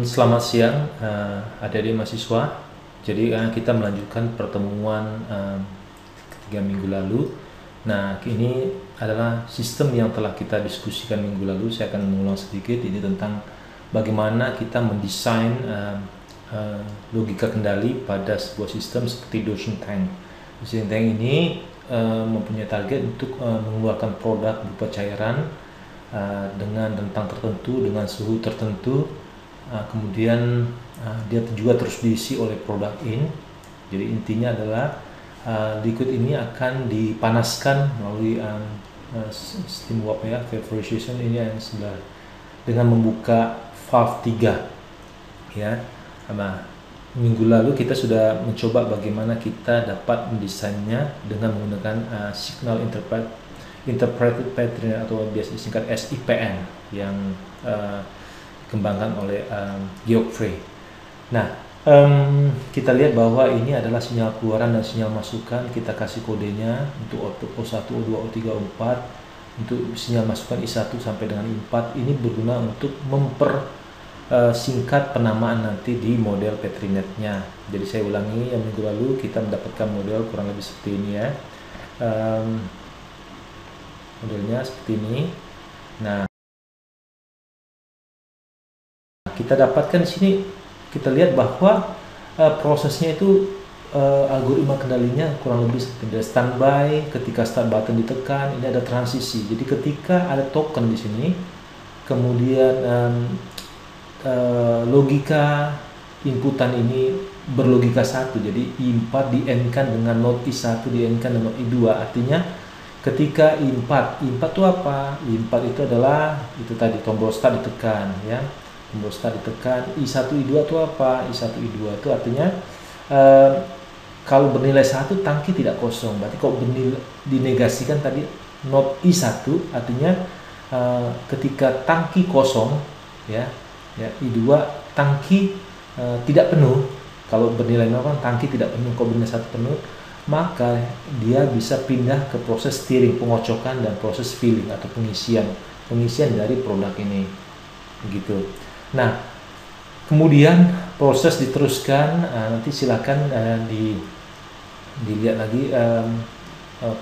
Selamat siang, adik-adik mahasiswa. Jadi kita melanjutkan pertemuan ketiga minggu lalu. Nah, ini adalah sistem yang telah kita diskusikan minggu lalu. Saya akan mengulang sedikit ini tentang bagaimana kita mendesain logika kendali pada sebuah sistem seperti Doshin Tank. Doshin Tank ini mempunyai target untuk mengeluarkan produk berupa cairan dengan rentang tertentu, dengan suhu tertentu. Kemudian dia juga terus diisi oleh produk in. Jadi intinya adalah liquid ini akan dipanaskan melalui steam warp ya, vaporization ini yang sebelah, dengan membuka valve 3 ya. Nah, minggu lalu kita sudah mencoba bagaimana kita dapat mendesainnya dengan menggunakan signal interpreted pattern atau biasa disingkat SIPN yang dikembangkan oleh Georg Frey. Nah, kita lihat bahwa ini adalah sinyal keluaran dan sinyal masukan. Kita kasih kodenya untuk output O1, O2, O3, O4. Untuk sinyal masukan I1 sampai dengan I4 ini berguna untuk mempersingkat penamaan nanti di model Petrinetnya. Jadi saya ulangi, yang minggu lalu kita mendapatkan model kurang lebih seperti ini ya. Modelnya seperti ini. Nah, kita dapatkan di sini, kita lihat bahwa prosesnya itu algoritma kendalinya kurang lebih seperti standby. Ketika start button ditekan, ini ada transisi. Jadi ketika ada token di sini, kemudian logika inputan ini berlogika satu. Jadi I4 di-end-kan dengan not I1 di-end-kan dengan not I2. Artinya ketika I4 itu apa? I4 itu adalah itu tadi tombol start ditekan ya. Tombol start ditekan. I1 I2 itu apa? I1 I2 itu artinya kalau bernilai 1 tangki tidak kosong. Berarti kalau dinegasikan tadi not I1 artinya ketika tangki kosong ya I2 tangki tidak penuh. Kalau bernilai 0 kan tangki tidak penuh. Kalau bernilai 1 penuh, maka dia bisa pindah ke proses steering, pengocokan, dan proses filling atau pengisian dari produk ini begitu. Nah, kemudian proses diteruskan, nanti silakan dilihat lagi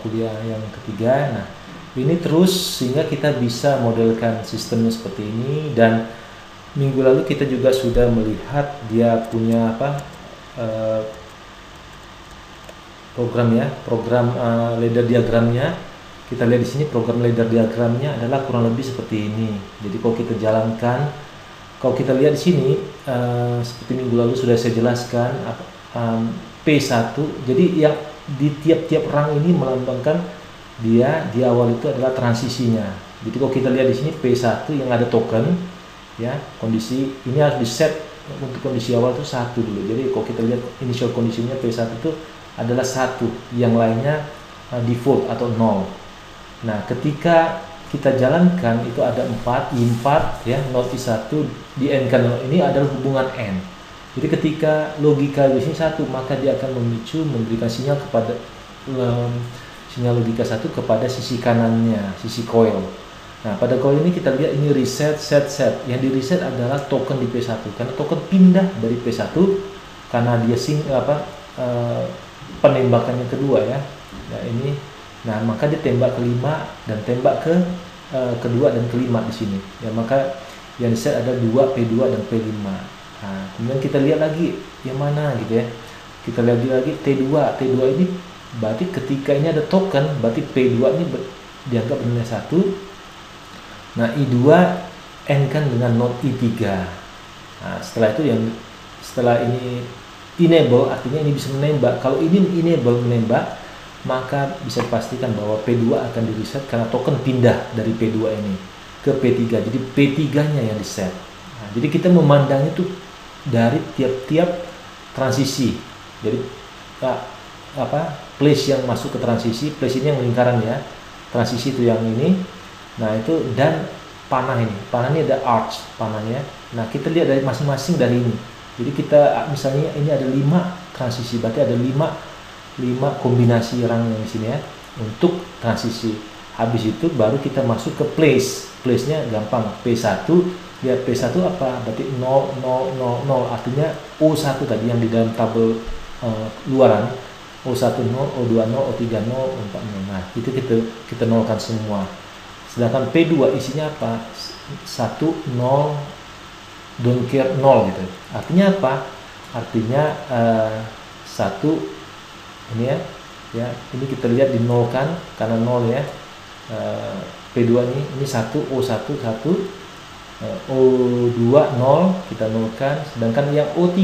kuliah yang ketiga. Nah, ini terus sehingga kita bisa modelkan sistemnya seperti ini. Dan minggu lalu kita juga sudah melihat dia punya program ladder diagramnya. Kita lihat di sini program ladder diagramnya adalah kurang lebih seperti ini. Jadi kalau kita jalankan, kalau kita lihat di sini seperti minggu lalu sudah saya jelaskan P1. Jadi yang di tiap-tiap rang ini melambangkan dia di awal itu adalah transisinya. Jadi kalau kita lihat di sini P1 yang ada token ya, kondisi ini harus di set untuk kondisi awal itu 1 dulu. Jadi kalau kita lihat initial kondisinya P1 itu adalah 1, yang lainnya default atau 0. Nah, ketika kita jalankan itu ada 4, I4 ya, not I1 di N kan, ini adalah hubungan N. Jadi ketika logika di sini 1, maka dia akan memicu memberikan sinyal kepada sinyal logika 1 kepada sisi kanannya, sisi coil. Nah, pada coil ini kita lihat ini reset, set. Yang di reset adalah token di P1 karena token pindah dari P1 karena dia penembakannya kedua ya. Nah, ini maka dia tembak kelima dan tembak ke kedua dan kelima di sini. Ya, maka yang di set ada 2, P2 dan P5. Nah, kemudian kita lihat lagi yang mana gitu ya. Kita lihat lagi T2. T2 ini berarti ketika ini ada token, berarti P2 ini dianggap bernilai 1. Nah, I2 N kan dengan not I3. Nah, setelah itu setelah ini enable, artinya ini bisa menembak. Kalau ini enable menembak, maka bisa dipastikan bahwa P2 akan di reset karena token pindah dari P2 ini ke P3. Jadi P3-nya yang di set. Nah, jadi kita memandang itu dari tiap-tiap transisi. Jadi place yang masuk ke transisi, place ini yang lingkaran ya. Transisi itu yang ini. Nah, itu dan panah ini ada arch panahnya. Nah, kita lihat dari masing-masing dari ini. Jadi kita misalnya ini ada 5 transisi, berarti ada 5 kombinasi rang yang di sini ya untuk transisi. Habis itu baru kita masuk ke place. Place-nya gampang, P1 Ya, P1 apa? Berarti 0, 0, 0, 0. Artinya O1 tadi yang di dalam tabel luaran. O1 0, O2 0, O3 0, O4 0. Nah, itu kita nolkan semua. Sedangkan P2 isinya apa? 1, 0, don't care 0 gitu. Artinya apa? Artinya 1 ini ya, ini kita lihat dinolkan karena 0 ya. P2 ini 1, O1 1, O2 0 kita nolkan, sedangkan yang O3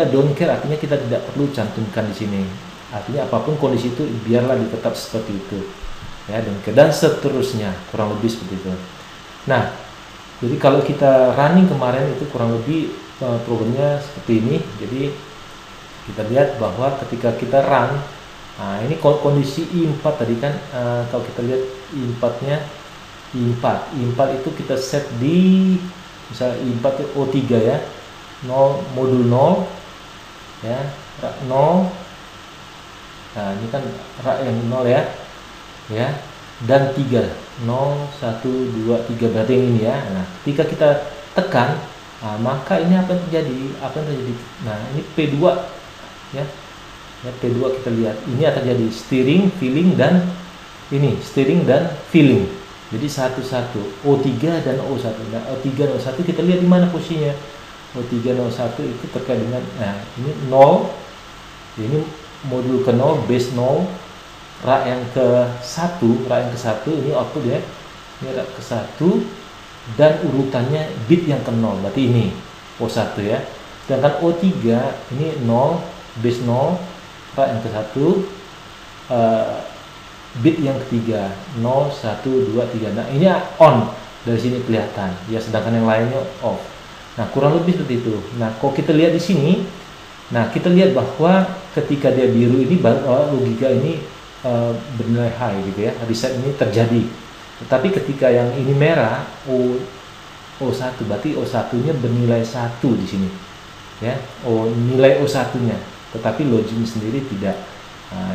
don't care artinya kita tidak perlu cantumkan di sini. Artinya apapun kondisi itu biarlah tetap seperti itu. Ya, don't care dan seterusnya, kurang lebih seperti itu. Nah, jadi kalau kita running kemarin itu kurang lebih programnya seperti ini. Jadi kita lihat bahwa ketika kita run, nah ini kondisi I4 tadi kan, kalau kita lihat I4-nya, I4 itu kita set di misalnya I4 itu O3 ya, 0 modul 0 ya, rak 0. Nah, ini kan rak yang 0 ya. Ya, dan 3 0 1 2 3 berarti yang ini ya. Nah, ketika kita tekan, maka ini apa yang terjadi? Nah, ini P2 ya. Ya, P2 kita lihat. Ini akan jadi steering, feeling dan ini steering dan feeling. Jadi satu-satu O3 dan O1. Nah, O3 dan O1 kita lihat di mana posisinya. O3 dan O1 itu terkait dengan ini 0. Ini modul ke 0, base 0. Rak yang ke-1 ini output ya. Ini rak ke-1 dan urutannya bit yang ke-0. Berarti ini O1 ya. Sedangkan O3 ini 0, base 0, rak yang ke-1, bit yang ketiga 0 1 2 3. Nah, ini on dari sini kelihatan ya, sedangkan yang lainnya off. Nah, kurang lebih seperti itu. Nah, kalau kita lihat di sini, nah kita lihat bahwa ketika dia biru ini logika ini bernilai high gitu ya, reset ini terjadi. Tetapi ketika yang ini merah O1 berarti O1-nya bernilai 1 di sini ya. Nilai O1-nya, tetapi login sendiri tidak.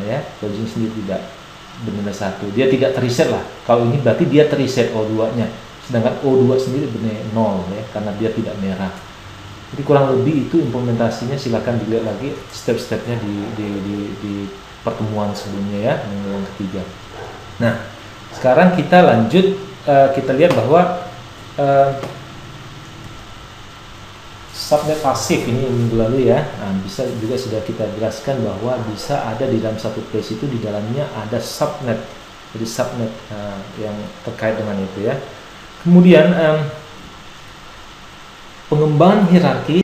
Ya, login sendiri tidak bernilai 1. Dia tidak terreset lah. Kalau ini berarti dia terreset O2-nya. Sedangkan O2 sendiri bernilai 0 ya, karena dia tidak merah. Jadi kurang lebih itu implementasinya, silakan dilihat lagi step-stepnya di pertemuan sebelumnya ya, yang ketiga. Nah, sekarang kita lanjut, kita lihat bahwa subnet pasif ini minggu lalu ya. Nah, bisa juga sudah kita jelaskan bahwa bisa ada di dalam satu place itu, di dalamnya ada subnet. Jadi subnet yang terkait dengan itu ya. Kemudian pengembangan hierarki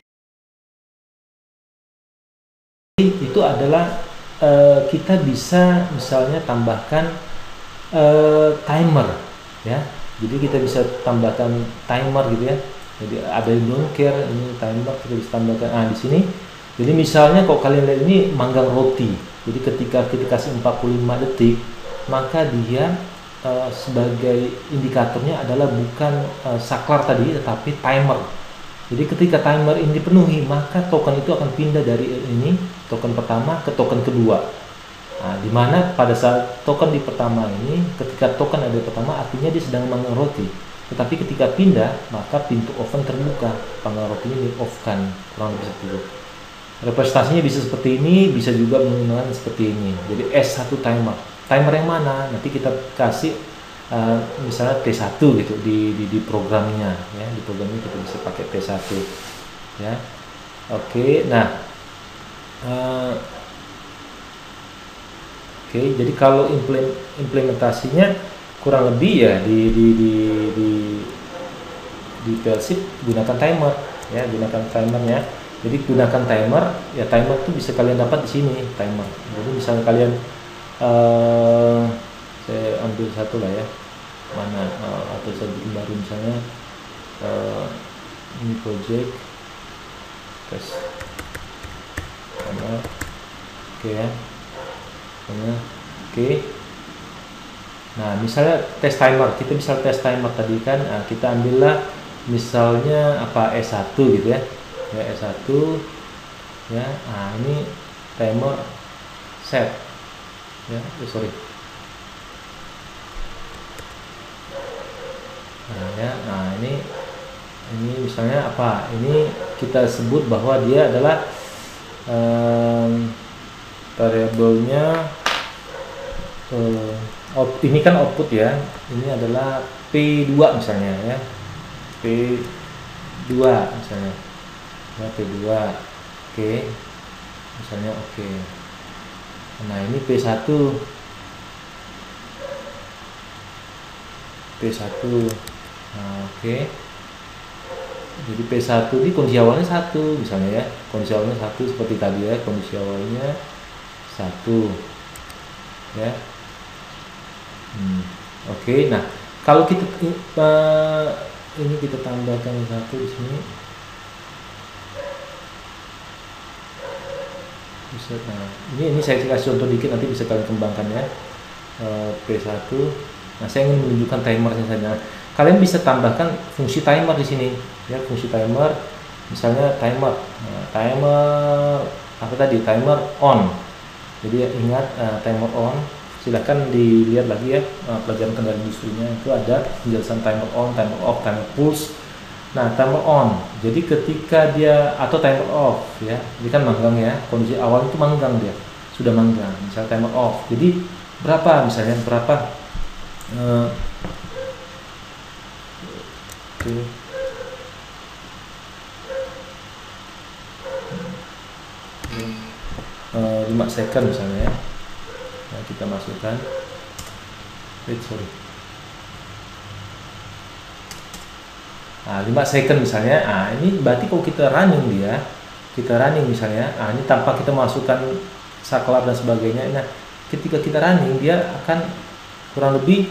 itu adalah kita bisa misalnya tambahkan timer ya. Jadi kita bisa tambahkan timer gitu ya. Jadi ada yang don't care, ini timer kita bisa tambahkan di sini. Jadi misalnya kalau kalian lihat ini manggang roti. Jadi ketika kita kasih 45 detik, maka dia sebagai indikatornya adalah bukan saklar tadi, tetapi timer. Jadi ketika timer ini dipenuhi, maka token itu akan pindah dari ini token pertama ke token kedua. Nah, dimana pada saat token di pertama ini, ketika token ada di pertama, artinya dia sedang manggang roti. Tetapi ketika pindah, maka pintu oven terbuka, panggang rotinya di off-kan, kurang lebih seperti itu. Representasinya bisa seperti ini, bisa juga menggunakan seperti ini. Jadi S1 timer. Timer yang mana? Nanti kita kasih misalnya T1 gitu di programnya ya. Di programnya kita bisa pakai T1 ya. Oke, nah jadi kalau implementasinya kurang lebih ya di PLC gunakan timer ya, gunakan timernya. Jadi gunakan timer ya, timer itu bisa kalian dapat di sini timer. Jadi misalnya kalian saya ambil satu lah ya, mana atau saya bikin baru misalnya ini project tes mana, oke ya, mana, oke. Nah, misalnya tes timer, kita bisa tes timer tadi kan, kita ambillah misalnya apa S1 gitu ya. Ya S1 ya. Nah, ini timer set ya, sorry. Nah, ya, nah ini ini misalnya apa? Ini kita sebut bahwa dia adalah variabelnya ini kan output ya. Ini adalah P2 misalnya ya. P2 misalnya. Ya, P2. Oke. Misalnya oke. Nah, ini P1. P1. Nah, oke. Jadi P1 ini kondisi awalnya 1 misalnya ya. Kondisi awalnya 1 seperti tadi ya. Kondisi awalnya 1. Ya. Oke. Nah, kalau kita ini kita tambahkan 1 di sini. Bisa, nah, ini saya kasih contoh dikit, nanti bisa kalian kembangkan ya. P1. Nah, saya ingin menunjukkan timernya saja. Kalian bisa tambahkan fungsi timer di sini ya, fungsi timer. Misalnya timer. Nah, timer apa tadi? Timer on. Jadi ingat timer on. Silahkan dilihat lagi ya, pelajaran kendali industrinya itu ada penjelasan timer on, timer off, timer pulse. Nah, timer on, jadi ketika dia, atau timer off ya, ini kan manggang ya, kondisi awal itu manggang, dia sudah manggang. Misalnya timer off, jadi berapa misalnya, berapa oke. 5 second misalnya ya. Nah, kita masukkan sorry. Nah, 5 second misalnya. Nah, ini berarti kalau kita running misalnya, nah ini tanpa kita masukkan saklar dan sebagainya. Nah, ketika kita running dia akan kurang lebih,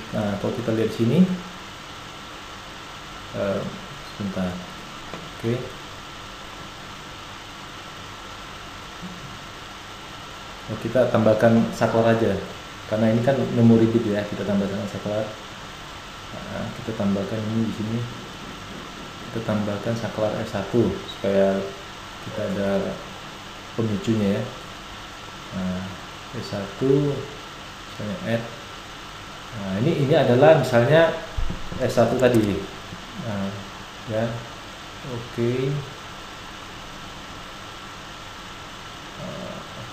nah kalau kita lihat sini sebentar. Oke. Oh, kita tambahkan saklar aja karena ini kan memori bit ya, kita tambahkan saklar. Nah, kita tambahkan ini di sini, kita tambahkan saklar F1 supaya kita ada pemicunya ya. Nah, F1 misalnya add. Nah, ini adalah misalnya S1 tadi. Nah, ya. Oke.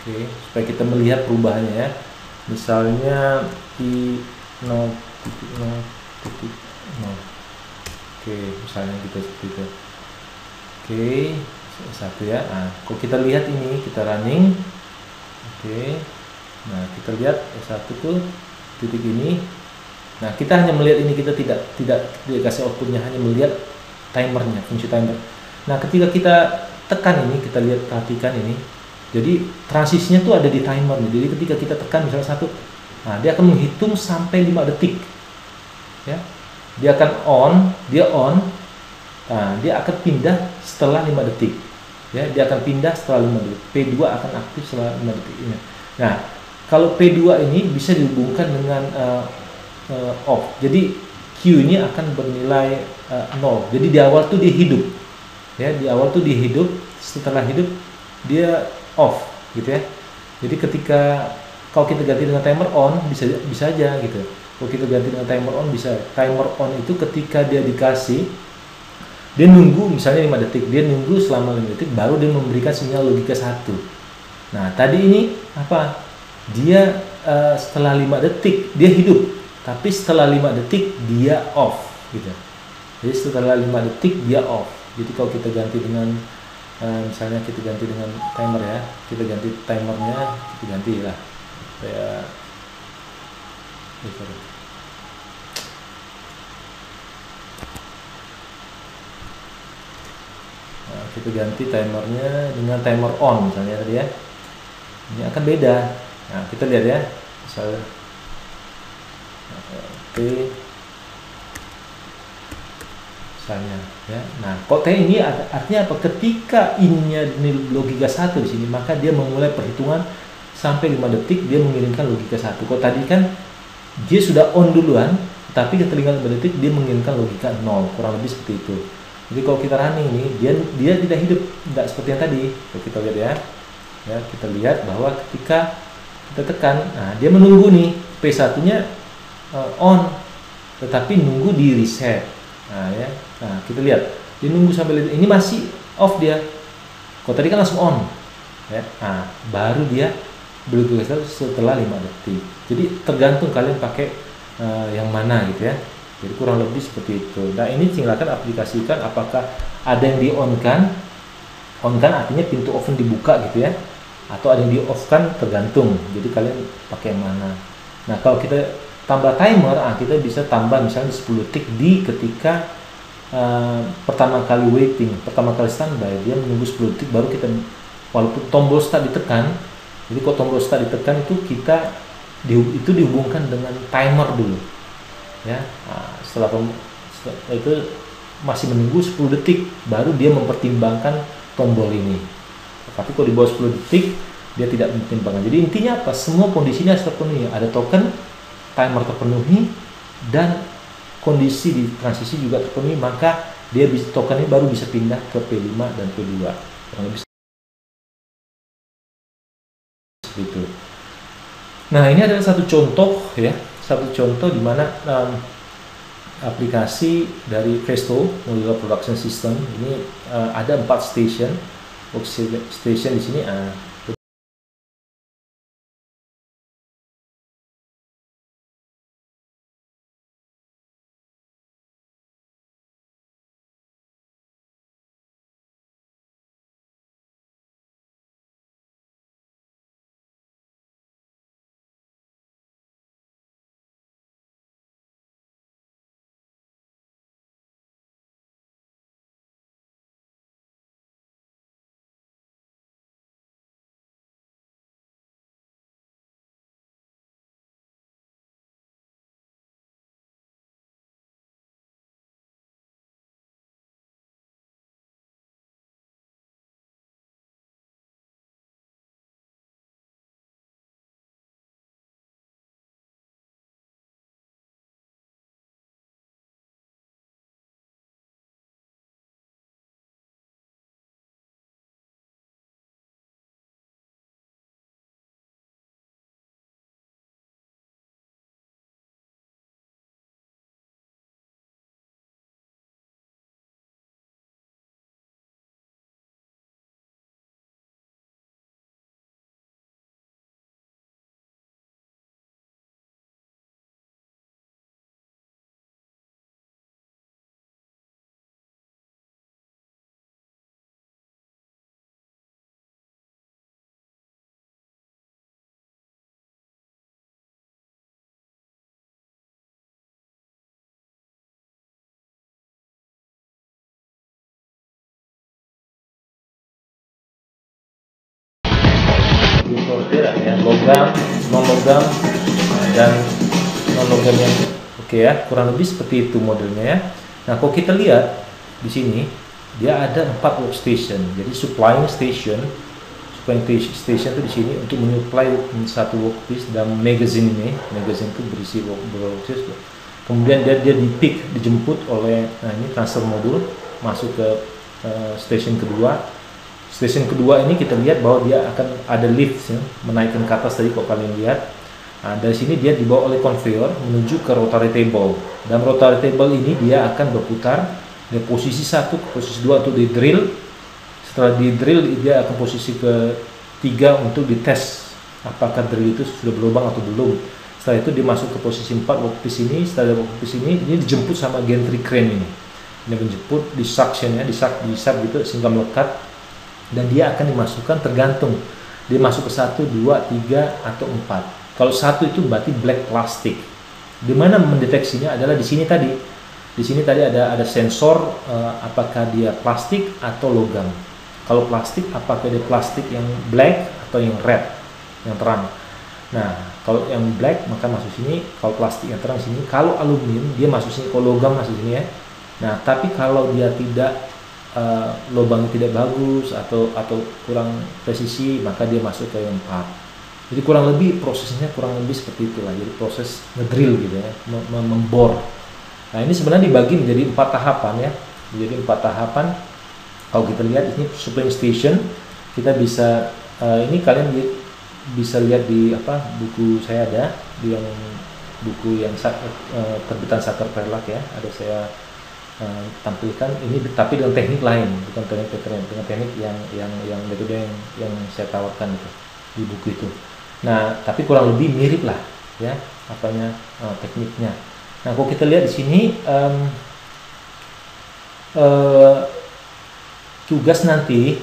Oke, supaya kita melihat perubahannya ya. Misalnya di 0.0.0. Oke, misalnya gitu seperti itu. Oke, satu ya. Nah, kalau kita lihat ini, kita running. Oke. Nah, kita lihat S1 tuh titik ini. Nah, kita hanya melihat ini, kita tidak dikasih outputnya, hanya melihat timernya, fungsi timer. Nah, ketika kita tekan ini, kita lihat, perhatikan ini. Jadi transisinya tuh ada di timer nih. Jadi ketika kita tekan misalnya 1, nah dia akan menghitung sampai 5 detik. Ya. Dia akan on. Nah, dia akan pindah setelah 5 detik. Ya, dia akan pindah setelah 5 detik. P2 akan aktif setelah 5 detik ini. Nah, kalau P2 ini bisa dihubungkan dengan off. Jadi Q ini akan bernilai 0. Jadi di awal tuh dia hidup. Ya, di awal tuh dia hidup, setelah hidup dia off gitu ya. Jadi ketika kalau kita ganti dengan timer on bisa aja gitu. Kalau kita ganti dengan timer on bisa. Timer on itu ketika dia dikasih, dia nunggu misalnya 5 detik, dia nunggu selama 5 detik baru dia memberikan sinyal logika 1. Nah, tadi ini apa? Dia setelah 5 detik dia hidup, tapi setelah 5 detik dia off gitu. Jadi setelah 5 detik dia off. Jadi kalau kita ganti dengan misalnya kita ganti dengan timer ya, kita ganti timernya, kita ganti lah kayak nah, kita ganti timernya dengan timer on misalnya tadi ya, ini akan beda. Nah, kita lihat ya, misalnya oke, misalnya ya. Nah, kok T ini artinya apa? Ketika ininya logika 1 di sini, maka dia memulai perhitungan sampai 5 detik dia mengirimkan logika 1. Kok tadi kan dia sudah on duluan, tapi ketika 5 detik dia mengirimkan logika 0, kurang lebih seperti itu. Jadi kalau kita running ini, dia tidak hidup, tidak seperti yang tadi. Kalau kita lihat ya. Ya, kita lihat bahwa ketika kita tekan, nah dia menunggu nih P1-nya on, tetapi nunggu di reset. Nah ya, nah kita lihat dia nunggu sampai ini masih off dia. Kalau tadi kan langsung on, ya. Nah baru dia bergeser setelah 5 detik. Jadi tergantung kalian pakai yang mana gitu ya. Jadi kurang lebih seperti itu. Nah ini silakan aplikasikan apakah ada yang di on kan artinya pintu oven dibuka gitu ya, atau ada yang di off kan tergantung. Jadi kalian pakai yang mana. Nah kalau kita tambah timer, kita bisa tambah misalnya 10 detik di ketika pertama kali waiting, pertama kali standby, dia menunggu 10 detik baru kita, walaupun tombol start ditekan. Jadi kalau tombol start ditekan itu kita itu dihubungkan dengan timer dulu ya. Nah, setelah itu masih menunggu 10 detik baru dia mempertimbangkan tombol ini. Tapi kalau di bawah 10 detik dia tidak mempertimbangkan. Jadi intinya apa? Semua kondisinya harus terpenuhi. Ada token, timer terpenuhi, dan kondisi di transisi juga terpenuhi, maka dia bisa, token ini baru bisa pindah ke P5 dan P2. Kurang lebih seperti itu. Nah ini adalah satu contoh ya, satu contoh di mana aplikasi dari Presto Modular Production System ini ada 4 station, workstation di sini. Ya, logam, non logam, dan non logam yang oke ya, kurang lebih seperti itu modelnya ya. Nah kalau kita lihat di sini dia ada 4 workstation. Jadi supplying station itu di sini untuk menyuplai satu workpiece dan magazine ini. Magazine itu berisi workpiece. Kemudian dia dijemput oleh, nah ini transfer modul masuk ke station kedua. Station kedua ini kita lihat bahwa dia akan ada lift ya, menaikkan ke atas tadi kalau kalian lihat. Nah, dari sini dia dibawa oleh conveyor menuju ke rotary table. Dan rotary table ini dia akan berputar dari posisi 1 ke posisi 2 untuk di drill. Setelah di drill dia akan posisi ke 3 untuk dites apakah drill itu sudah berlubang atau belum. Setelah itu dia masuk ke posisi 4 workpiece ini. Setelah workpiece ini dijemput sama gantry crane ini. Ini menjemput di suction ya, di sub gitu sehingga melekat. Dan dia akan dimasukkan tergantung dia masuk ke 1, 2, 3 atau 4. Kalau 1 itu berarti black plastic. Di mana mendeteksinya adalah di sini tadi. Di sini tadi ada sensor apakah dia plastik atau logam. Kalau plastik apakah dia plastik yang black atau yang red, yang terang. Nah, kalau yang black maka masuk sini, kalau plastik yang terang sini. Kalau aluminium dia masuk sini, kalau logam masuk sini ya. Nah, tapi kalau dia tidak lubangnya tidak bagus atau kurang presisi, maka dia masuk ke yang 4. Jadi kurang lebih prosesnya kurang lebih seperti itulah. Jadi proses ngedrill gitu ya, membor. Nah ini sebenarnya dibagi menjadi 4 tahapan ya. Jadi 4 tahapan. Kalau kita lihat ini supplying station, kita bisa ini kalian bisa lihat di buku saya ada di yang buku yang terbitan Saker Perlak ya. Ada saya tampilkan ini, tapi dengan teknik lain, bukan teknik pattern, dengan teknik yang metode yang saya tawarkan itu di buku itu. Nah, tapi kurang lebih mirip lah ya tekniknya. Nah, kalau kita lihat di sini tugas nanti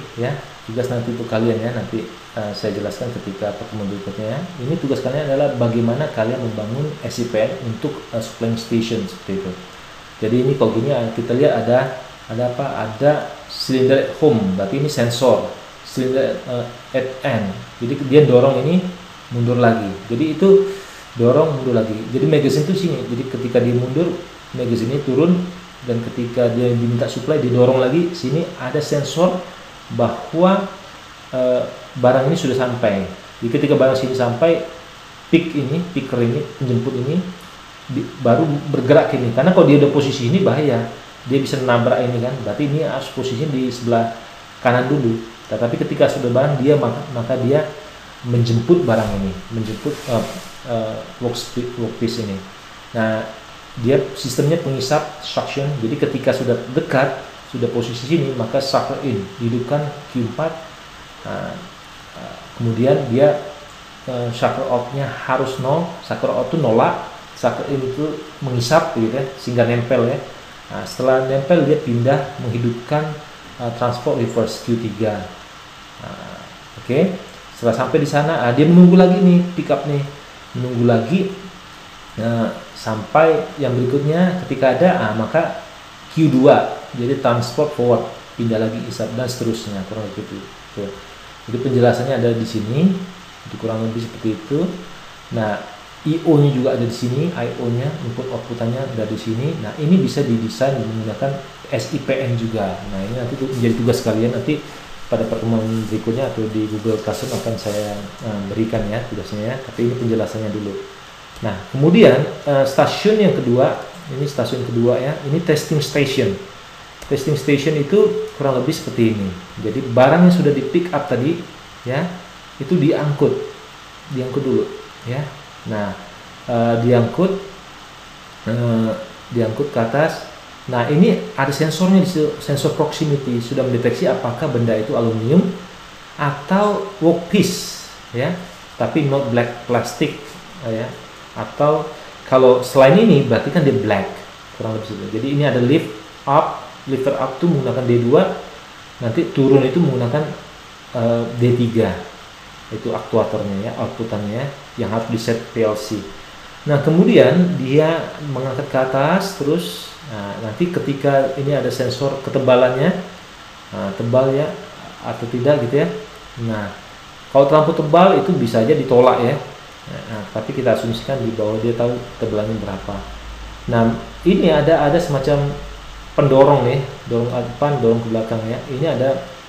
untuk kalian ya, nanti saya jelaskan ketika pertemuan berikutnya. Ini tugas kalian adalah bagaimana kalian membangun SIPN untuk supplying station seperti itu. Jadi ini kalau gini kita lihat ada apa? Ada cylinder at home, berarti ini sensor. Cylinder at end, jadi dia dorong ini mundur lagi. Jadi itu dorong mundur lagi. Jadi magazine itu sini. Jadi ketika dia mundur, magazine ini turun, dan ketika dia diminta supply didorong lagi, sini ada sensor bahwa barang ini sudah sampai. Jadi ketika barang sini sampai, picker ini, penjemput ini baru bergerak ini. Karena kalau dia ada posisi ini bahaya, dia bisa nabrak ini kan. Berarti ini harus posisinya di sebelah kanan dulu. Tetapi ketika sudah barang dia, maka dia menjemput barang ini, menjemput workpiece ini. Nah, dia sistemnya pengisap suction. Jadi ketika sudah dekat, sudah posisi sini, maka sucker in, dihidupkan Q4. Kemudian dia sucker out-nya harus 0. Sucker out itu nolak, sucker in itu mengisap gitu ya, sehingga nempel ya. Nah, setelah nempel dia pindah menghidupkan transport reverse Q3. Oke. Setelah sampai di sana, dia menunggu lagi nih, pick up nih, menunggu lagi sampai yang berikutnya. Ketika ada, maka Q2, jadi transport forward, pindah lagi isap, dan seterusnya, kurang lebih itu. Jadi penjelasannya ada di sini, itu kurang lebih seperti itu. Nah, IO-nya juga ada di sini, IO-nya, input output-nya ada di sini. Nah, ini bisa didesain menggunakan SIPN juga. Nah, ini nanti menjadi tugas kalian nanti pada pertemuan berikutnya atau di Google Classroom akan saya berikan ya tugasnya ya. Tapi ini penjelasannya dulu. Nah, kemudian stasiun yang kedua, ini stasiun kedua ya, ini testing station. Testing station itu kurang lebih seperti ini. Jadi barang yang sudah di pick up tadi ya, itu diangkut dulu ya. Nah, diangkut ke atas. Nah, ini ada sensornya di situ, sensor proximity, sudah mendeteksi apakah benda itu aluminium atau workpiece ya, tapi not black plastic ya. Atau kalau selain ini berarti kan dia black, kurang lebih seperti itu. Jadi ini ada lifter up itu menggunakan D2, nanti turun itu menggunakan D3. Itu aktuatornya ya, outputannya yang harus di set PLC. Nah, kemudian dia mengangkat ke atas terus. Nah, nanti ketika ini ada sensor ketebalannya, tebal ya atau tidak gitu ya. Nah, kalau terlalu tebal itu bisa aja ditolak ya. Nah, tapi kita asumsikan di bawah dia tahu tebalannya berapa. Nah, ini ada semacam pendorong ya, dorong ke depan, dorong ke belakang ya.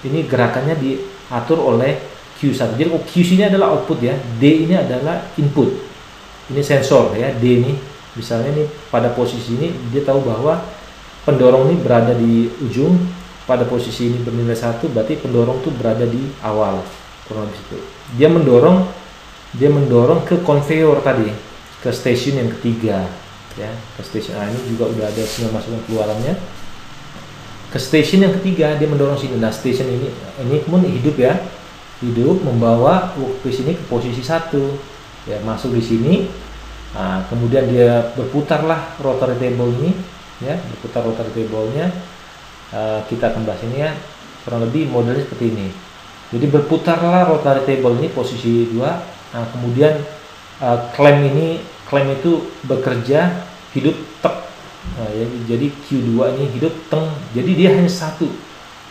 Ini gerakannya diatur oleh Q1. Jadi Q ini adalah output ya, D ini adalah input. Ini sensor ya, D ini. Misalnya nih pada posisi ini dia tahu bahwa pendorong ini berada di ujung, pada posisi ini bernilai 1, berarti pendorong itu berada di awal, kurang lebih itu. Dia mendorong ke conveyor tadi, ke stasiun yang ketiga ya, ke stasiun. Ini juga udah ada sinyal masuk dan keluarannya. Ke stasiun yang ketiga dia mendorong sini. Nah, stasiun ini pun hidup ya, membawa workpiece ini ke posisi 1 ya, masuk di sini. Nah, kemudian dia berputarlah rotary table ini ya, berputar rotary table-nya. Kita akan bahas ini ya, kurang lebih modelnya seperti ini. Jadi berputarlah rotary table ini posisi 2. Nah, kemudian klem itu bekerja, hidup tek. Nah, ya, jadi Q2 ini hidup teng. Jadi dia hanya satu,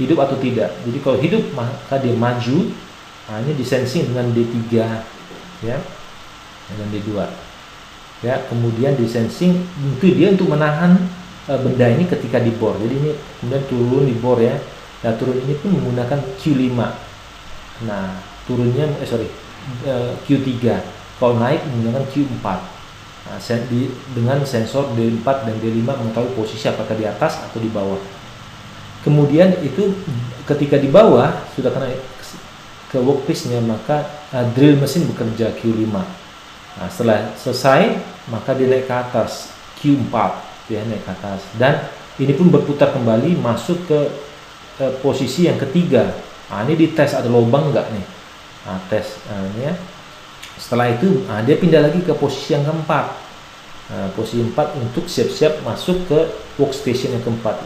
hidup atau tidak. Jadi kalau hidup maka dia maju. Nah, ini disensing dengan D3 ya, dengan D2. Ya, kemudian di sensing itu dia untuk menahan benda ini ketika dibor. Jadi ini kemudian turun dibor ya. Nah, turun ini pun menggunakan Q5. Nah, turunnya Q3. Kalau naik menggunakan Q4. Nah, dengan sensor D4 dan D5 mengetahui posisi apakah di atas atau di bawah. Kemudian itu ketika di bawah sudah kena ke workpiece-nya, maka drill mesin bekerja Q5. Nah, setelah selesai maka dia naik ke atas Q4 ya, naik ke atas, dan ini pun berputar kembali masuk ke posisi yang ketiga. Nah, ini dites ada lubang nggak nih. Nah, tes ini ya. Setelah itu dia pindah lagi ke posisi yang keempat. Posisi 4 untuk siap-siap masuk ke workstation yang keempat,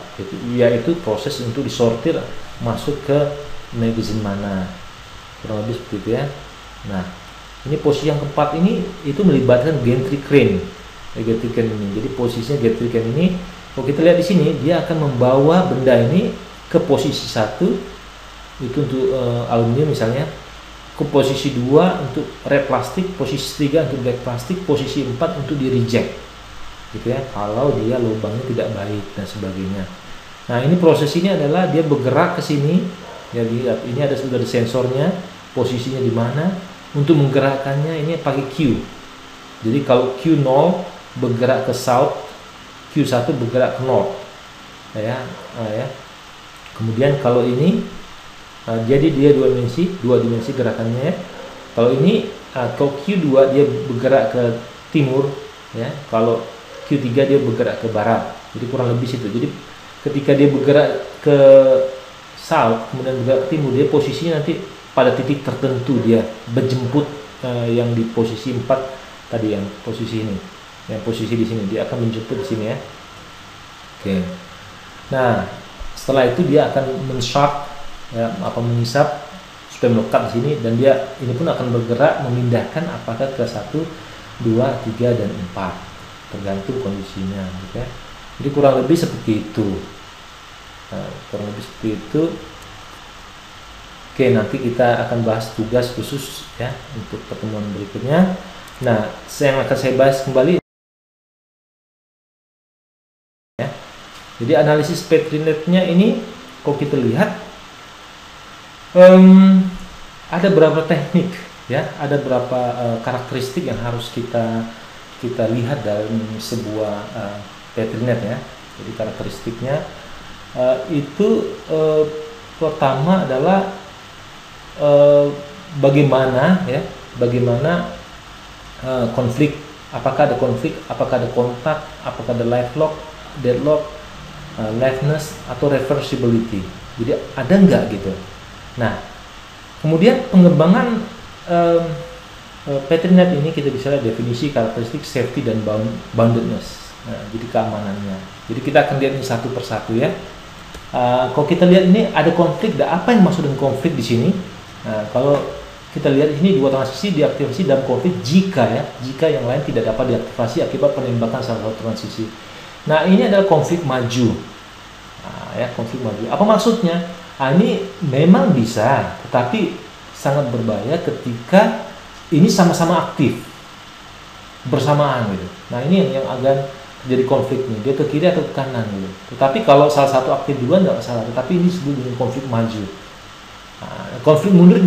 yaitu proses untuk disortir masuk ke magazine mana, kurang lebih seperti itu ya. Nah, ini posisi yang keempat ini itu melibatkan gantry crane. Gantry crane ini, jadi posisinya gantry crane ini, kalau kita lihat di sini, dia akan membawa benda ini ke posisi 1 itu untuk aluminium misalnya, ke posisi 2 untuk red plastik, posisi 3 untuk black plastik, posisi 4 untuk di reject gitu ya, kalau dia lubangnya tidak baik dan sebagainya. Nah, ini proses ini adalah dia bergerak ke sini. Jadi ini sudah ada sensornya, posisinya di mana. Untuk menggerakkannya ini pakai Q. Jadi kalau Q0 bergerak ke south, Q1 bergerak ke north. Ya. Kemudian kalau ini jadi dia dua dimensi gerakannya. Kalau ini kalau Q2 dia bergerak ke timur ya. Kalau Q3 dia bergerak ke barat. Jadi kurang lebih situ. Jadi ketika dia bergerak ke south kemudian bergerak ke timur, dia posisinya nanti pada titik tertentu dia berjemput yang di posisi 4 tadi, yang posisi ini. Yang posisi di sini dia akan menjemput di sini ya. Oke. Nah, setelah itu dia akan men-sharp ya, mengisap supaya melekat di sini, dan dia ini pun akan bergerak memindahkan apakah ke 1, 2, 3 dan 4 tergantung kondisinya gitu ya. Jadi kurang lebih seperti itu. Kurang lebih seperti itu. Oke, nanti kita akan bahas tugas khusus ya untuk pertemuan berikutnya. Nah, yang akan saya bahas kembali ya. Jadi analisis Petrinet-nya ini kalau kita lihat ada beberapa teknik ya, ada beberapa karakteristik yang harus kita lihat dalam sebuah Petrinet ya. Jadi karakteristiknya itu pertama adalah bagaimana konflik, apakah ada konflik, apakah ada kontak, apakah ada live lock, deadlock, liveness atau reversibility. Jadi ada nggak gitu. Nah, kemudian pengembangan Petrinet ini kita bisa lihat definisi karakteristik safety dan boundedness. Nah, jadi keamanannya. Jadi kita akan lihat ini satu persatu ya. Kalau kita lihat ini ada konflik, apa yang maksud dengan konflik di sini? Nah, kalau kita lihat ini dua transisi diaktifasi dalam konflik jika yang lain tidak dapat diaktifasi akibat penembakan salah satu transisi. Nah, ini adalah konflik maju. Nah, konflik maju. Apa maksudnya? Ini memang bisa, tetapi sangat berbahaya ketika ini sama-sama aktif bersamaan gitu. Nah, ini yang agak jadi konflik nih, dia ke kiri atau ke kanan gitu. Tetapi kalau salah satu aktif duluan nggak masalah, tetapi ini disebut dengan konflik maju. Nah, konflik mundur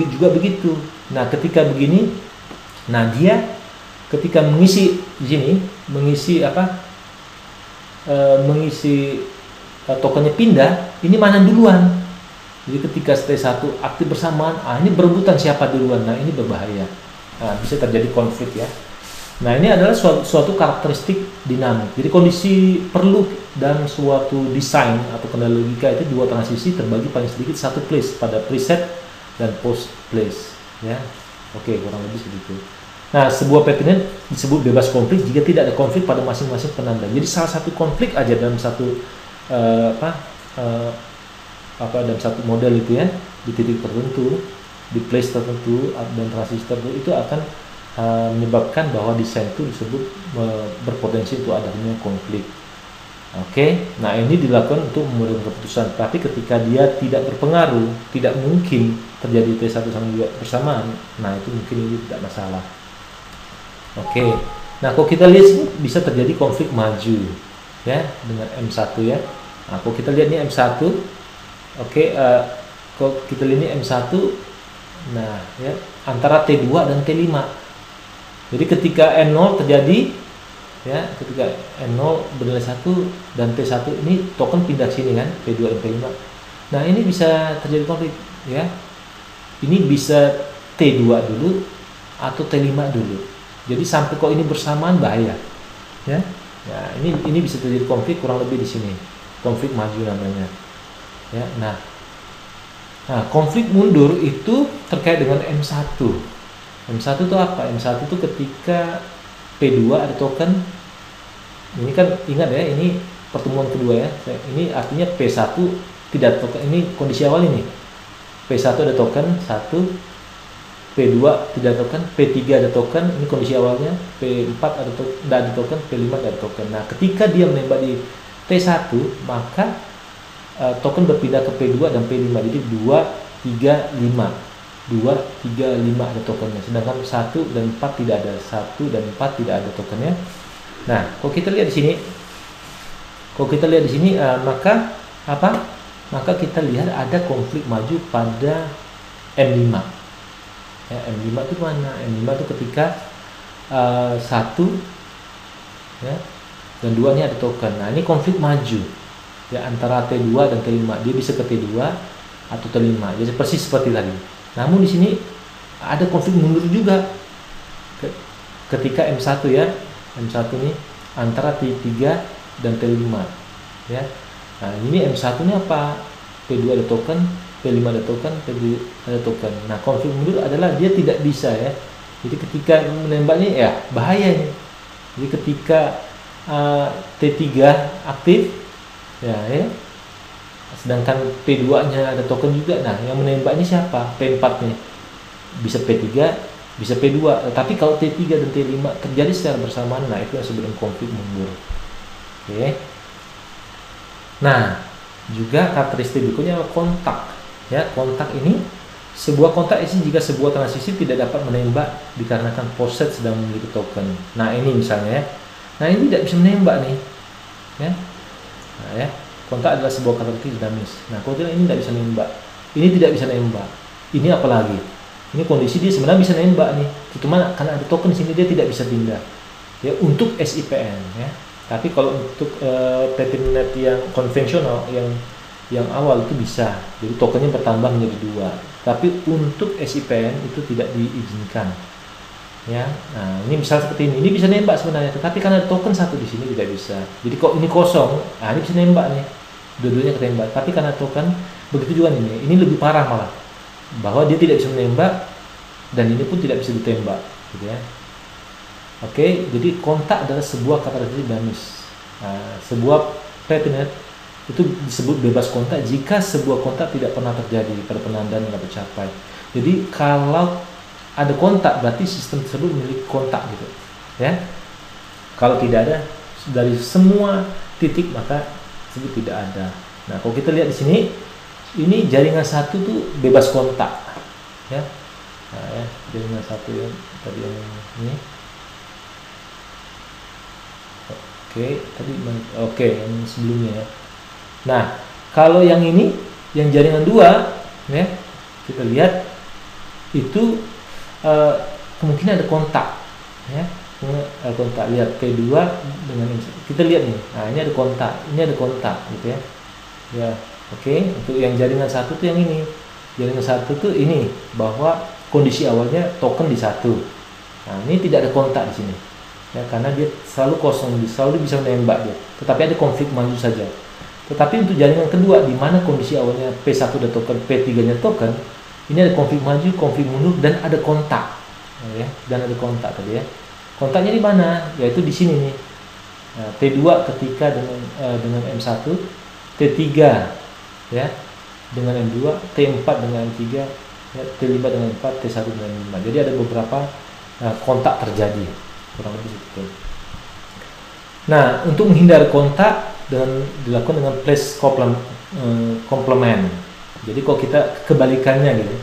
juga begitu. Nah, ketika begini, nah dia ketika mengisi di sini, mengisi tokennya pindah, ini mana duluan? Jadi ketika T1 aktif bersamaan, ini berebutan siapa duluan. Nah, ini berbahaya. Nah, bisa terjadi konflik ya. Nah, ini adalah suatu karakteristik dinamik. Jadi kondisi perlu dalam suatu desain atau kendali logika itu dua transisi terbagi paling sedikit satu place pada preset dan post place ya. Oke, kurang lebih segitu. Nah, sebuah Petrinet disebut bebas konflik jika tidak ada konflik pada masing-masing penanda. Jadi salah satu konflik aja dalam satu dalam satu model itu ya, di titik tertentu, di place tertentu dan transisi tertentu itu akan menyebabkan bahwa desain itu disebut berpotensi untuk adanya konflik. Oke, nah ini dilakukan untuk memberikan keputusan. Tapi ketika dia tidak berpengaruh, tidak mungkin terjadi T1 sama 2 bersamaan. Nah, itu mungkin ini tidak masalah. Oke, nah kalau kita lihat ini bisa terjadi konflik maju ya dengan M1 ya. Nah, kalau kita lihat ini M1, kalau kita lihat ini M1, nah ya antara T2 dan T5. Jadi ketika N0 terjadi ya, ketika N0 bernilai 1 dan T1 ini token pindah sini kan, P2 dan P5. Nah, ini bisa terjadi konflik ya. Ini bisa T2 dulu atau T5 dulu. Jadi sampai kok ini bersamaan bahaya. Ya. Ya, ini bisa terjadi konflik kurang lebih di sini. Konflik maju namanya. Ya, nah, konflik mundur itu terkait dengan M1. M1 itu apa? M1 itu ketika P2 ada token. Ini kan ingat ya, ini pertemuan kedua ya. Ini artinya P1 tidak token. Ini kondisi awal ini. P1 ada token 1, P2 tidak ada token, P3 ada token, ini kondisi awalnya. P4 tidak ada token, P5 tidak ada token. Nah, ketika dia menembak di T1, maka token berpindah ke P2 dan P5. Jadi 2, 3, 5. 2, 3, 5 ada tokennya. Sedangkan 1 dan 4 tidak ada. 1 dan 4 tidak ada tokennya. Nah, kalau kita lihat di sini, maka apa? Maka kita lihat ada konflik maju pada M5. Ya, M5 itu mana? M5 itu ketika 1 ya, dan 2 ini ada token. Nah, ini konflik maju ya antara T2 dan T5. Dia bisa ke T2 atau T5. Jadi persis seperti tadi. Namun di sini ada konflik mundur juga ketika M1 ya. M1 ini antara T3 dan T5 ya. Nah, ini M1 ini apa? P2 ada token, P5 ada token, P2 ada token. Nah, konflik mundur adalah dia tidak bisa ya. Jadi ketika menembaknya ya bahaya ini. Jadi ketika T3 aktif ya, sedangkan P2-nya ada token juga. Nah, yang menembak ini siapa? P4 nih. Bisa P3, bisa P2. Tapi kalau T3 dan T5 terjadi secara bersamaan, nah itu yang disebut konflik mundur. Oke. Nah, juga karakteristik berikutnya adalah kontak. Ya, kontak ini sebuah kontak isi jika sebuah transisi tidak dapat menembak dikarenakan poset sedang memiliki token. Nah, ini misalnya ya. Nah, ini tidak bisa menembak nih. Ya. Nah, ya. Kontak adalah sebuah karakteristik dinamis. Nah, kalau tidak ini tidak bisa nembak. Ini tidak bisa nembak. Ini apalagi? Ini kondisi dia sebenarnya bisa nembak nih. Cuma karena ada token di sini dia tidak bisa pindah. Ya, untuk SIPN ya. Tapi kalau untuk Ptnet yang konvensional yang awal itu bisa. Jadi tokennya bertambah menjadi 2. Tapi untuk SIPN itu tidak diizinkan. Ya. Nah, ini misal seperti ini bisa nembak sebenarnya, tetapi karena ada token satu di sini tidak bisa. Jadi kok ini kosong, nah ini bisa nembak nih. Dua-duanya ketembak. Tapi karena token begitu juga ini lebih parah malah. Bahwa dia tidak bisa menembak dan ini pun tidak bisa ditembak, gitu ya. Oke, jadi kontak adalah sebuah karakteristik dinamis. Nah, sebuah Ptnet itu disebut bebas kontak jika sebuah kontak tidak pernah terjadi pada penandaan yang tercapai. Jadi kalau ada kontak berarti sistem tersebut memiliki kontak gitu, ya. Kalau tidak ada dari semua titik maka tersebut tidak ada. Nah, kalau kita lihat di sini, ini jaringan satu tuh bebas kontak, ya. Nah, ya, jaringan satu yang tadi yang ini. Oke, yang sebelumnya ya. Nah, kalau yang ini, yang jaringan 2 ya, kita lihat itu kemungkinan ada kontak ya. Ada kontak, lihat P2 dengan ini. Kita lihat nih. Nah, ini ada kontak, gitu ya. Ya, oke. Untuk yang jaringan satu tuh yang ini. Jaringan satu tuh ini bahwa kondisi awalnya token di 1. Nah, ini tidak ada kontak di sini. Ya, karena dia selalu kosong, selalu bisa menembak dia. Tetapi ada konflik maju saja. Tetapi untuk jaringan kedua, di mana kondisi awalnya P1 ada token, P3-nya token, ini ada konflik maju, konflik mundur, dan ada kontak. Ya, dan ada kontak tadi ya. Kontaknya di mana? Yaitu di sini nih. Nah, T2 ketika dengan M1, T3 ya dengan M2, T4 dengan M3, ya, T5 dengan M4, T1 dengan M5. Jadi ada beberapa kontak terjadi. Kurang lebih seperti itu. Nah, untuk menghindari kontak dilakukan dengan place complement. Jadi kalau kita kebalikannya gitu.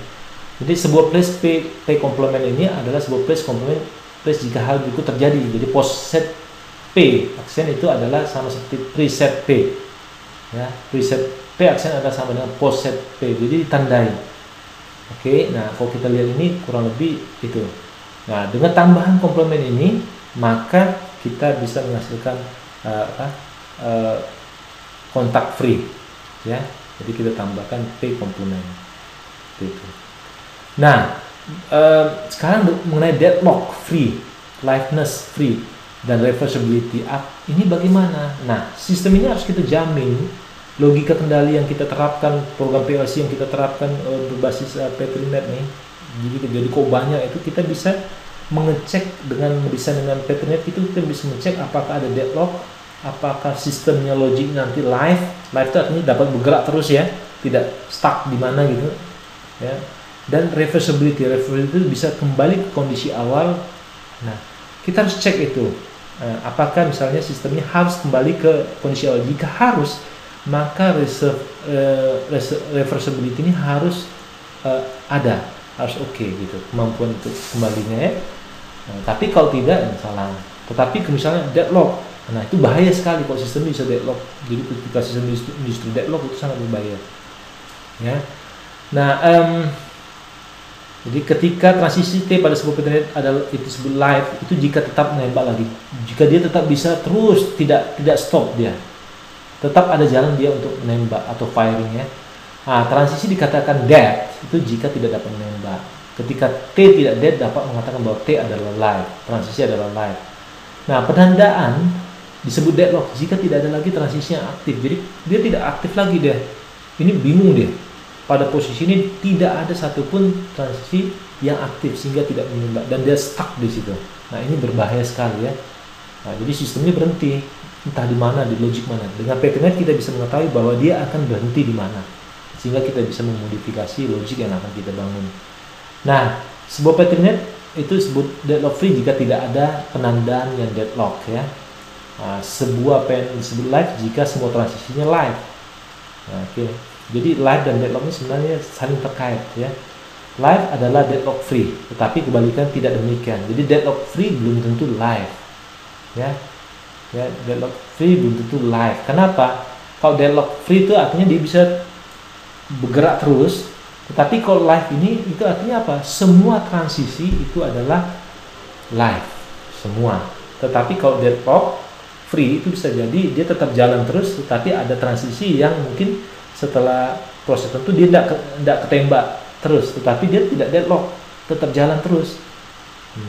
Jadi sebuah place P complement ini adalah sebuah place complement place jika hal berikut terjadi. Jadi poset P aksen itu adalah sama seperti preset P. Ya, preset P aksen adalah sama dengan poset P. Jadi ditandai. Oke, nah kalau kita lihat ini kurang lebih itu. Nah, dengan tambahan komplement ini, maka kita bisa menghasilkan kontak free, ya. Jadi kita tambahkan P komplement, itu. Nah, sekarang mengenai deadlock free, liveness free. dan reversibility up ini bagaimana? Nah, sistem ini harus kita jamin, logika kendali yang kita terapkan, program PLC yang kita terapkan berbasis Petrinet nih. Jadi kok banyak itu kita bisa mengecek dengan mendesain dengan Petrinet itu kita bisa mengecek apakah ada deadlock, apakah sistemnya logik nanti live itu artinya dapat bergerak terus ya, tidak stuck di mana gitu ya. Dan reversibility itu bisa kembali ke kondisi awal. Nah, kita harus cek itu apakah misalnya sistemnya harus kembali ke kondisi awal. Jika harus, maka reversibility ini harus ada, harus oke gitu kemampuan untuk kembalinya ya. Nah, tapi kalau tidak salah. Tetapi misalnya deadlock, nah itu bahaya sekali kalau sistem bisa deadlock. Jadi ketika sistem industri deadlock itu sangat berbahaya ya. Nah, jadi ketika transisi T pada sebuah Petrinet adalah itu disebut live, itu jika tetap menembak lagi, jika dia tetap bisa terus tidak stop, dia tetap ada jalan dia untuk menembak atau firing ya. Nah, transisi dikatakan dead itu jika tidak dapat menembak. Ketika T tidak dead dapat mengatakan bahwa T adalah live, transisi adalah live. Nah, penandaan disebut deadlock jika tidak ada lagi transisi yang aktif. Jadi dia tidak aktif lagi dia. Ini bingung dia. Pada posisi ini tidak ada satupun transisi yang aktif sehingga tidak menembak dan dia stuck di situ. Nah, ini berbahaya sekali ya. Nah, jadi sistemnya berhenti entah di mana, di logik mana. Dengan Petrinet kita bisa mengetahui bahwa dia akan berhenti di mana, sehingga kita bisa memodifikasi logik yang akan kita bangun. Nah, sebuah Petrinet itu disebut deadlock free jika tidak ada penandaan yang deadlock ya. Nah, sebuah pen disebut live jika semua transisinya live. Nah, oke. Jadi live dan deadlock ini sebenarnya saling terkait ya. Live adalah deadlock free, tetapi kebalikan tidak demikian. Jadi deadlock free belum tentu live ya. Ya, deadlock free belum tentu live. Kenapa? Kalau deadlock free itu artinya dia bisa bergerak terus, tetapi kalau live ini itu artinya apa? Semua transisi itu adalah live semua. Tetapi kalau deadlock free itu bisa jadi dia tetap jalan terus, tetapi ada transisi yang mungkin setelah proses tentu dia tidak ketembak terus, tetapi dia tidak deadlock, tetap jalan terus.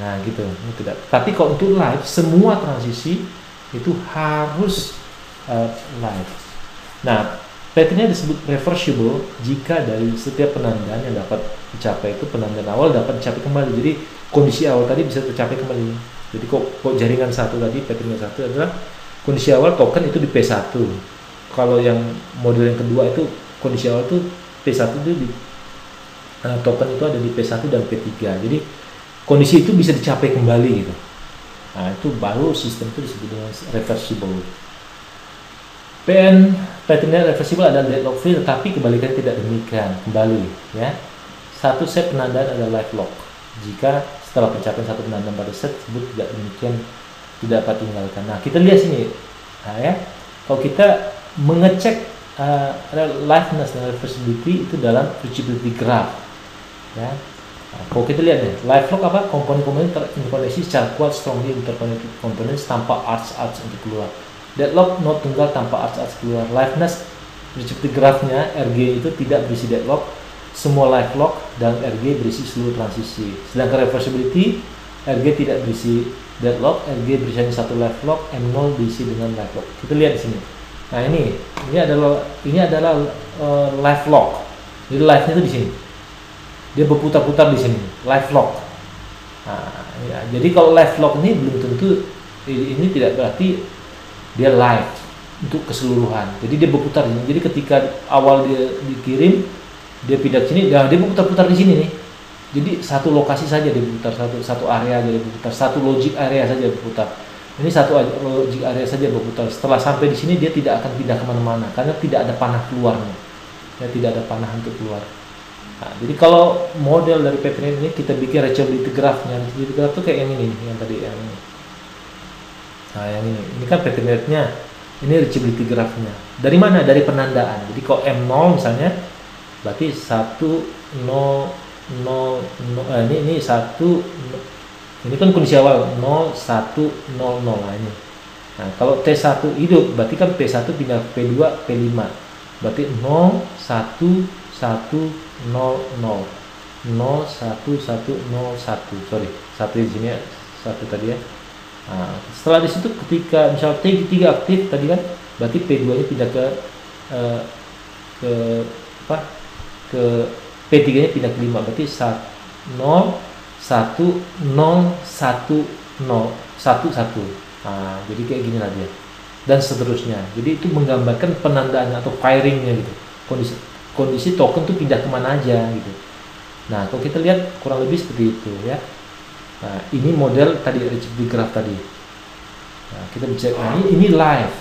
Nah gitu, tidak. Tapi kalau untuk live semua transisi itu harus live. Nah, Petrinet disebut reversible jika dari setiap penandaan yang dapat dicapai itu penandaan awal dapat dicapai kembali. Jadi kondisi awal tadi bisa tercapai kembali. Jadi kok jaringan satu tadi Petrinet satu adalah kondisi awal token itu di P1. Kalau yang model yang kedua itu kondisi awal itu P1 itu di token itu ada di P1 dan P3. Jadi kondisi itu bisa dicapai kembali gitu. Nah, itu baru sistem itu disebut dengan reversible. Petrinet reversible adalah deadlock free, tetapi kebalikannya tidak demikian. Kembali ya. Satu set penandaan adalah live lock. Jika setelah pencapaian satu penandaan pada set tersebut tidak demikian, tidak dapat tinggalkan. Nah, kita lihat sini. Nah, ya. Kalau kita mengecek liveness dan reversibility itu dalam reachability graph ya. Nah, kalau kita lihat nih, live lock apa? Komponen-komponen terinterkoneksi secara kuat, strongly interconnected components tanpa arch untuk keluar. Deadlock node tunggal tanpa arch keluar. Liveness reachability graphnya RG itu tidak berisi deadlock, semua live lock dan RG berisi seluruh transisi. Sedangkan reversibility RG tidak berisi deadlock, RG berisi hanya satu live lock, M0 berisi dengan live lock. Kita lihat di sini. Nah, ini adalah live lock. Jadi live-nya itu di sini. Dia berputar-putar di sini, live lock. Nah, ya, jadi kalau live lock ini belum tentu ini tidak berarti dia live untuk keseluruhan. Jadi dia berputar di sini. Jadi ketika awal dia dikirim, dia pindah ke sini, dia berputar-putar di sini nih. Jadi satu lokasi saja dia berputar, satu area aja dia berputar, satu logic area saja berputar. Ini satu logic area saja berputar. Setelah sampai di sini dia tidak akan pindah kemana-mana karena tidak ada panah keluarnya. Ya, tidak ada panah untuk keluar. Nah, jadi kalau model dari Petrinet ini kita bikin reachability graph-nya. Reachability graph itu kayak yang ini, yang tadi yang ini. Nah, yang ini. Ini kan Petrinetnya. Ini reachability graph-nya. Dari mana? Dari penandaan. Jadi kalau M0 misalnya berarti 1 0 0 ini 1 ini kan kondisi awal 0 1 0 0 lah ini. Nah, kalau T1 hidup berarti kan P1 pindah P2 P5. Berarti 0 1 1 0 0 0 1 1 0 1. Sorry, satu di sini ya, satu tadi ya. Nah, setelah di situ ketika misal T3 aktif tadi kan, berarti P2 nya pindah eh, ke apa ke P3 nya pindah ke 5, berarti 0 1 0 1 0 1 1. Nah, jadi kayak gini lah dia, dan seterusnya. Jadi itu menggambarkan penandaan atau firingnya gitu, kondisi token tuh pindah kemana aja gitu. Nah, kalau kita lihat kurang lebih seperti itu ya. Nah, ini model tadi Ricci graph tadi. Nah, kita bisa ini live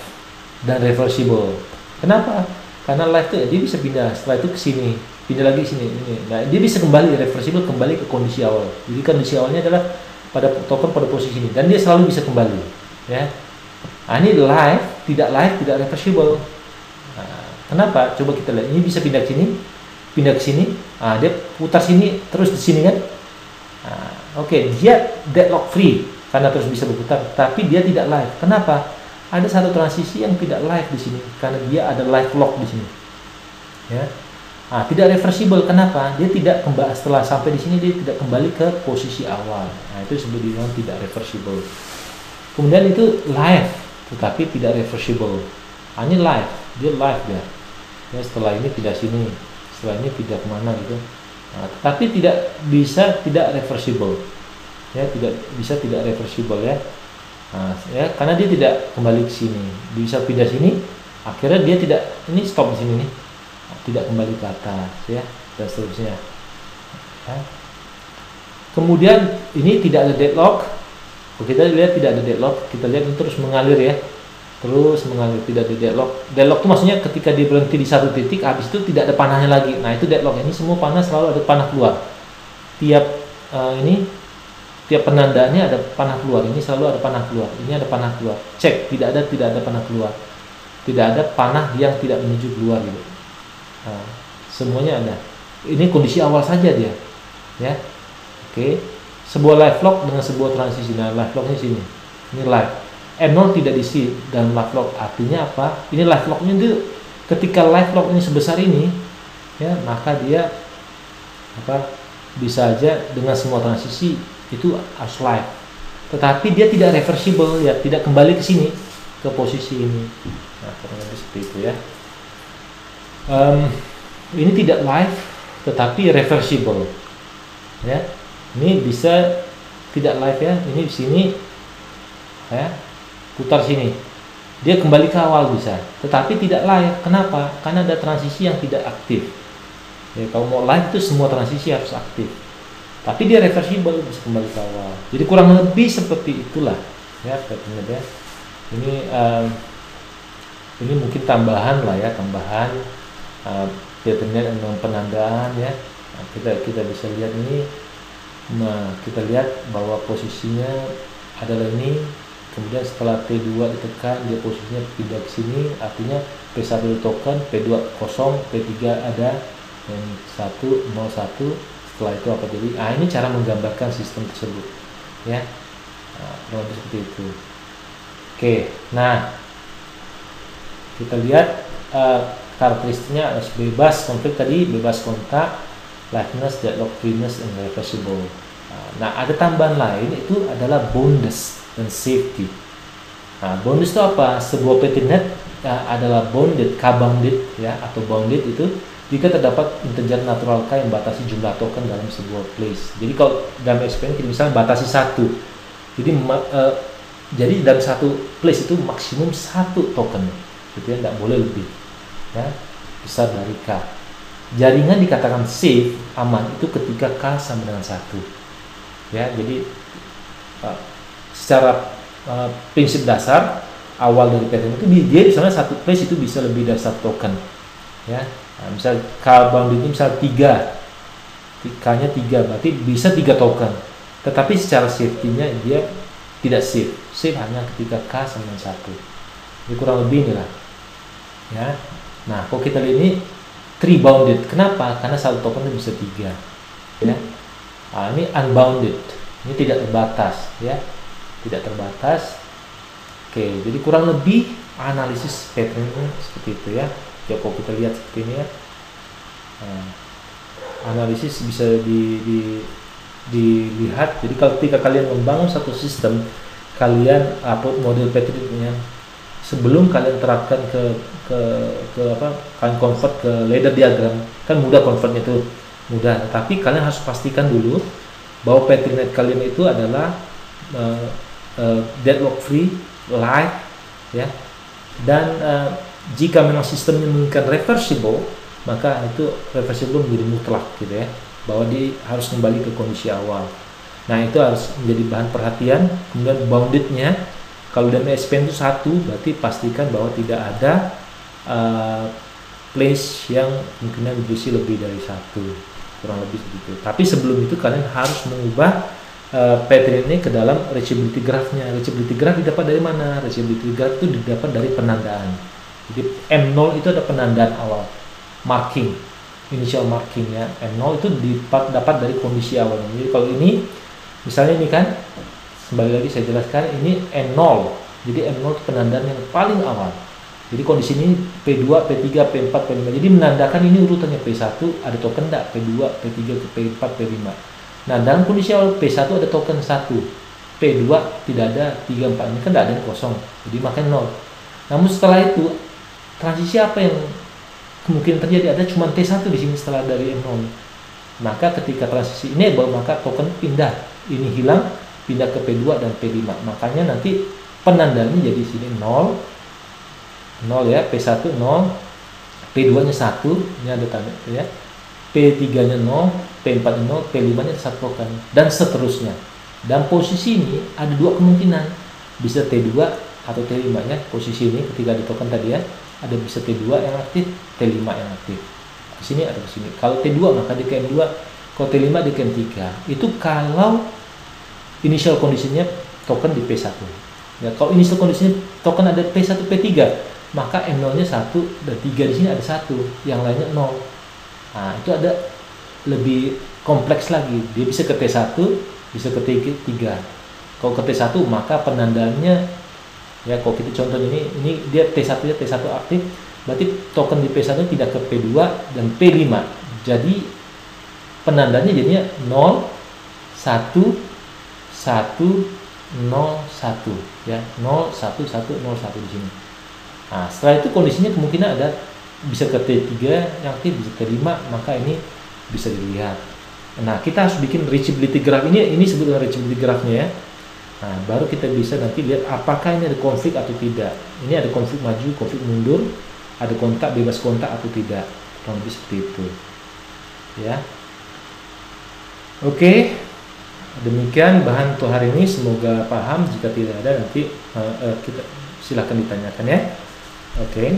dan reversible. Kenapa? Karena live tuh dia bisa pindah setelah itu ke sini, pindah lagi ke sini ini. Nah, dia bisa kembali reversible, kembali ke kondisi awal. Jadi kondisi awalnya adalah pada token pada posisi ini, dan dia selalu bisa kembali ya. Nah, ini live, tidak reversible. Nah, kenapa? Coba kita lihat. Ini bisa pindah ke sini, pindah ke sini. Nah, dia putar sini terus di sini kan. Nah, oke, dia deadlock free karena terus bisa berputar, tapi dia tidak live. Kenapa? Ada satu transisi yang tidak live di sini karena dia ada live lock di sini. Ya. Nah, tidak reversible. Kenapa? Dia tidak kembali setelah sampai di sini, dia tidak kembali ke posisi awal. Nah, itu disebut dengan tidak reversible. Kemudian itu live tetapi tidak reversible. Nah, ini live, dia live ya. Ya, setelah ini pindah sini, setelah ini pindah kemana gitu. Nah, tapi tidak bisa tidak reversible. Ya, tidak bisa tidak reversible ya. Nah, ya, karena dia tidak kembali ke sini, bisa pindah sini, akhirnya dia tidak, ini stop di sini nih, tidak kembali ke atas ya, dan seterusnya. Ya. Kemudian ini tidak ada deadlock. Kita lihat tidak ada deadlock, kita lihat ini terus mengalir ya, terus mengalir, tidak ada deadlock. Deadlock itu maksudnya ketika dia berhenti di satu titik, habis itu tidak ada panahnya lagi. Nah, itu deadlock. Ini semua panah selalu ada panah keluar. Tiap penandaannya ada panah keluar. Ini selalu ada panah keluar. Ini ada panah keluar. Cek, tidak ada panah keluar. Tidak ada panah yang tidak menuju keluar gitu. Nah, semuanya ada. Ini kondisi awal saja dia. Ya. Oke. Sebuah live lock dengan sebuah transisi. Nah, live locknya sini. Ini live. M0 tidak diisi dalam live lock. Artinya apa? Ini live locknya itu ketika live lock ini sebesar ini, ya, maka dia bisa aja dengan semua transisi itu harus live, tetapi dia tidak reversible ya, tidak kembali ke sini ke posisi ini. Nah, kurang lebih seperti itu ya. Ini tidak live tetapi reversible ya. Ini bisa tidak live ya, ini di sini ya, putar sini, dia kembali ke awal bisa, tetapi tidak live. Kenapa? Karena ada transisi yang tidak aktif ya. Kalau mau live itu semua transisi harus aktif, tapi dia reversible, bisa kembali ke awal. Jadi kurang lebih seperti itulah ya patternnya ya. Ini mungkin tambahan lah ya, tambahan patternnya dengan penandaan ya. Nah, kita bisa lihat ini. Nah, kita lihat bahwa posisinya adalah ini. Kemudian setelah T2 ditekan, dia posisinya pindah ke sini, artinya P1 token, P2 kosong, P3 ada, dan 1 0 1. Setelah itu apa jadi? Ini cara menggambarkan sistem tersebut ya. Kurang lebih seperti itu. Oke, nah kita lihat karakteristiknya harus bebas konflik tadi, bebas kontak, liveness, deadlock, freeness, and reversible. Nah, ada tambahan lain, itu adalah boundless dan safety. Nah, boundless itu apa? Sebuah petitnet adalah bounded, k-bounded ya, atau bounded itu jika terdapat integer natural k yang batasi jumlah token dalam sebuah place. Jadi kalau dalam eksperimen kita misalnya batasi 1, jadi dalam satu place itu maksimum 1 token, gitu ya, tidak boleh lebih ya, besar dari k. Jaringan dikatakan safe, aman, itu ketika k sama dengan 1 ya. Jadi secara prinsip dasar awal dari pattern itu dia misalnya satu place itu bisa lebih dari 1 token ya. Nah, misal k-bounded ini misal 3, k-nya 3, berarti bisa 3 token, tetapi secara safety-nya dia tidak safe. Safe hanya ketika k sama dengan 1. Jadi kurang lebih inilah ya. Nah, kalau kita lihat ini 3 bounded, kenapa? Karena 1 token itu bisa 3 ya. Nah, ini unbounded, ini tidak terbatas ya, tidak terbatas. Oke, jadi kurang lebih analisis patternnya seperti itu ya. Ya, kalau kita lihat seperti ini ya, analisis bisa dilihat. Jadi kalau ketika kalian membangun satu sistem, kalian upload model P3-nya, sebelum kalian terapkan ke apa, kalian convert ke ladder diagram, kan mudah convertnya tuh, mudah. Tapi kalian harus pastikan dulu bahwa P3net kalian itu adalah deadlock free, live, ya. Dan jika memang sistemnya menginginkan reversible, maka itu reversible menjadi mutlak gitu ya, bahwa dia harus kembali ke kondisi awal. Nah, itu harus menjadi bahan perhatian. Kemudian boundednya, kalau DMSPN itu 1, berarti pastikan bahwa tidak ada place yang kemungkinan berisi lebih dari 1, kurang lebih begitu. Tapi sebelum itu kalian harus mengubah P3 ini ke dalam reachability graph-nya. Reachability graph didapat dari mana? Reachability graph itu didapat dari penandaan. Jadi M0 itu ada penandaan awal, marking, initial marking ya. M0 itu dapat dari kondisi awal. Jadi kalau ini, misalnya ini kan, kembali lagi saya jelaskan, ini N0. Jadi M0 itu penandaan yang paling awal. Jadi kondisi ini P2, P3, P4, P5. Jadi menandakan ini urutannya P1 ada token enggak, P2, P3, P4, P5. Nah, dalam kondisi awal P1 ada token 1, P2 tidak ada, 3, 4 ini kan tidak ada yang kosong, jadi makanya 0. Namun setelah itu transisi apa yang kemungkinan terjadi? Ada cuma T1 di sini setelah dari M0. Maka ketika transisi ini maka token pindah, ini hilang, pindah ke P2 dan P5. Makanya nanti penandanya jadi sini 0 ya, P1 0, P2-nya 1, ini ada tanda ya. P3-nya 0, P4-nya 0, P5-nya 1 token, dan seterusnya. Dan posisi ini ada dua kemungkinan, bisa T2 atau T5 ya. Posisi ini ketika ada token tadi ya, ada bisa T2 yang aktif, T5 yang aktif. Ke sini atau ke sini. Kalau T2 maka di KM2, kalau T5 di KM3. Itu kalau initial kondisinya token di P1. Ya, kalau initial kondisinya token ada P1, P3, maka M0-nya 1 dan 3 di sini ada 1, yang lainnya 0. Nah, itu ada lebih kompleks lagi. Dia bisa ke T1, bisa ke T3. Kalau ke T1 maka penandaannya ya, kalau kita contoh ini dia T1 ya, T1 aktif, berarti token di P1 tidak ke P2 dan P5. Jadi penandanya jadinya 0 1 1 0 1 ya, 0 1 1 0 1 di sini. Nah, setelah itu kondisinya kemungkinan ada bisa ke T3 yang aktif, bisa ke T5, maka ini bisa dilihat. Nah, kita harus bikin reachability graph ini sebetulnya reachability graphnya ya. Nah, baru kita bisa nanti lihat apakah ini ada konflik atau tidak. Ini ada konflik maju, konflik mundur, ada kontak, bebas kontak atau tidak. Kurang lebih seperti itu. Ya. Oke. Demikian bahan untuk hari ini, semoga paham. Jika tidak ada nanti kita silahkan ditanyakan ya. Oke.